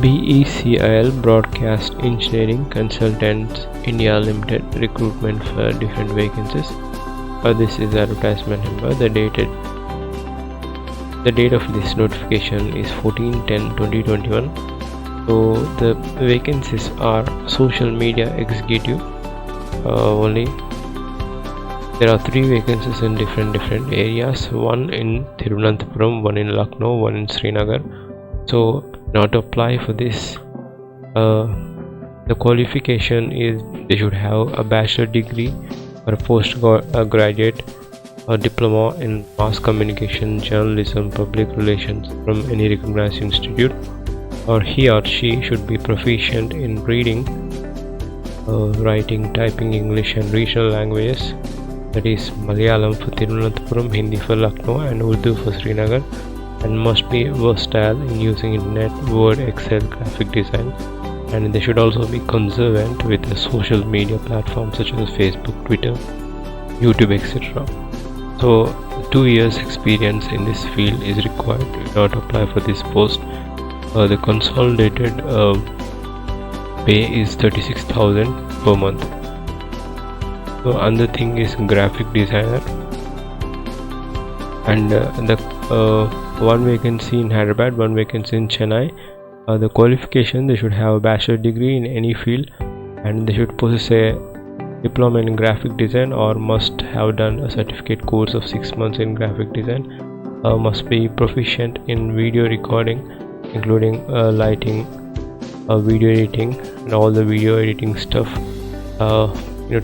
BECIL Broadcast Engineering Consultants India Limited recruitment for different vacancies. This is advertisement number. The date of this notification is 14/10/2021. So the vacancies are social media executive only. There are 3 vacancies in different areas, one in Thiruvananthapuram, one in Lucknow, one in Srinagar. So now to apply for this, the qualification is they should have a bachelor degree or a postgraduate or diploma in mass communication, journalism, public relations from any recognized institute, or he or she should be proficient in reading, writing, typing English and regional languages, that is Malayalam for Thiruvananthapuram, Hindi for Lucknow and Urdu for Srinagar, and must be versatile in using internet, Word, Excel, graphic design, and they should also be conversant with the social media platforms such as Facebook, Twitter, YouTube, etc. So 2 years experience in this field is required in order to apply for this post. The consolidated pay is 36,000 per month. So another thing is graphic designer, and the one vacancy in Hyderabad, one vacancy in Chennai. The qualification, they should have a bachelor degree in any field, and they should possess a diploma in graphic design or must have done a certificate course of 6 months in graphic design. Must be proficient in video recording, including lighting, video editing and all the video editing stuff.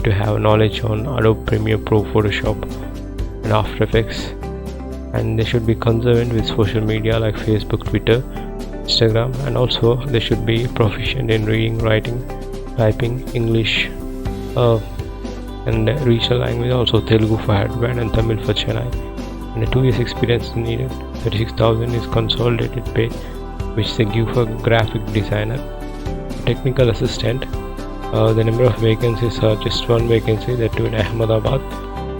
To have knowledge on Adobe Premiere Pro, Photoshop and After Effects, and they should be conversant with social media like Facebook, Twitter, Instagram, and also they should be proficient in reading, writing, typing English and regional language, also Telugu for Hyderabad and Tamil for Chennai, and 2 years experience is needed. 36,000 is consolidated pay, which they give for graphic designer. Technical assistant, the number of vacancies are just 1 vacancy, that too in Ahmedabad.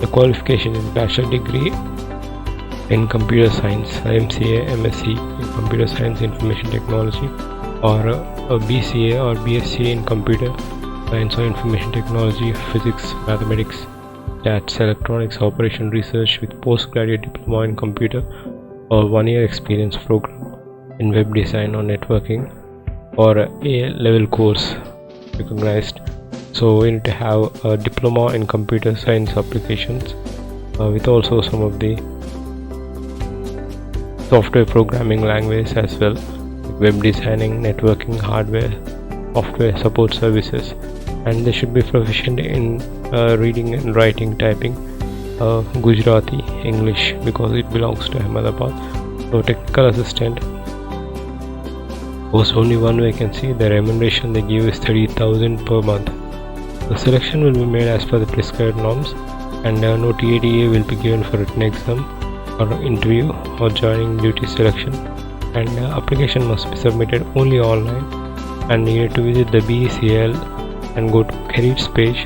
The qualification is bachelor degree in computer science, MCA, MSc in computer science, information technology, or a BCA or BSc in computer science or information technology, physics, mathematics, stats, electronics, operation research with postgraduate diploma in computer or 1 year experience program in web design or networking, or a level course recognized. So we need to have a diploma in computer science applications with also some of the software programming language as well, like web designing, networking, hardware, software support services, and they should be proficient in reading and writing, typing Gujarati, English, because it belongs to Ahmedabad. So technical assistant was only 1 vacancy. The remuneration they give is 30,000 per month. The selection will be made as per the prescribed norms, and no TADA will be given for written exam or interview or joining duty selection, and application must be submitted only online, and you need to visit the BECL and go to careers page,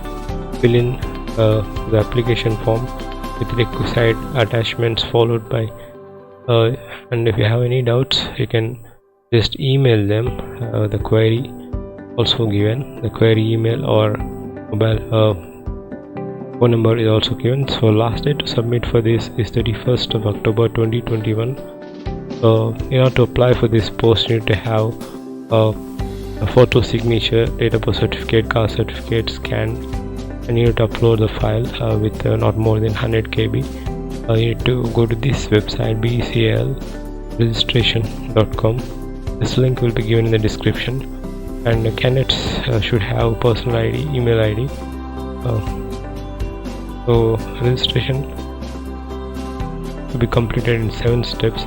fill in the application form with requisite attachments followed by and if you have any doubts you can just email them. The query also given, the query email or mobile phone number is also given. So last date to submit for this is 31st of October 2021. In order to apply for this post, you need to have a photo signature, date of birth certificate, caste certificate, scan, and you need to upload the file with not more than 100 KB. You need to go to this website, beclregistration.com. This link will be given in the description, and the candidates should have personal ID, email ID. So registration to be completed in 7 steps.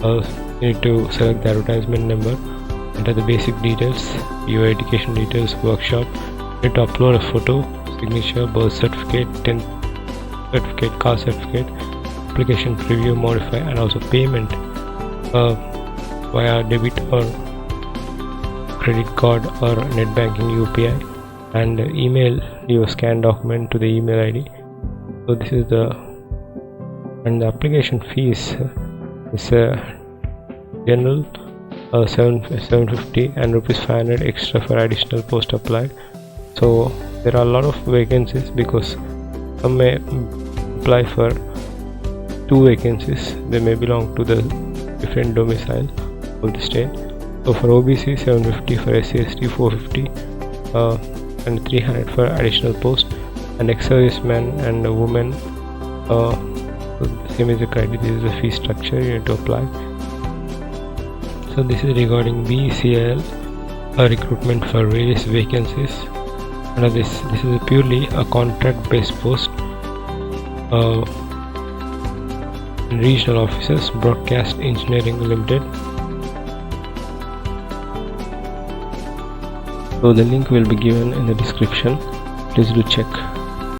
You need to select the advertisement number, enter the basic details, your education details, workshop. You need to upload a photo, signature, birth certificate, 10th certificate, caste certificate, application preview, modify, and also payment via debit or credit card or net banking UPI, and email your scanned document to the email ID. So this is the application fees is general 750 and rupees 500 extra for additional post applied. So there are a lot of vacancies because some may apply for 2 vacancies. They may belong to the different domicile of the state. So for OBC 750, for SC/ST 450 and 300 for additional post, and ex-servicemen and a woman, so the same is the criteria. This is the fee structure you need to apply. So this is regarding BECIL recruitment for various vacancies. Under this is purely a contract based post. Regional offices, Broadcast Engineering Limited. So the link will be given in the description. Please do check.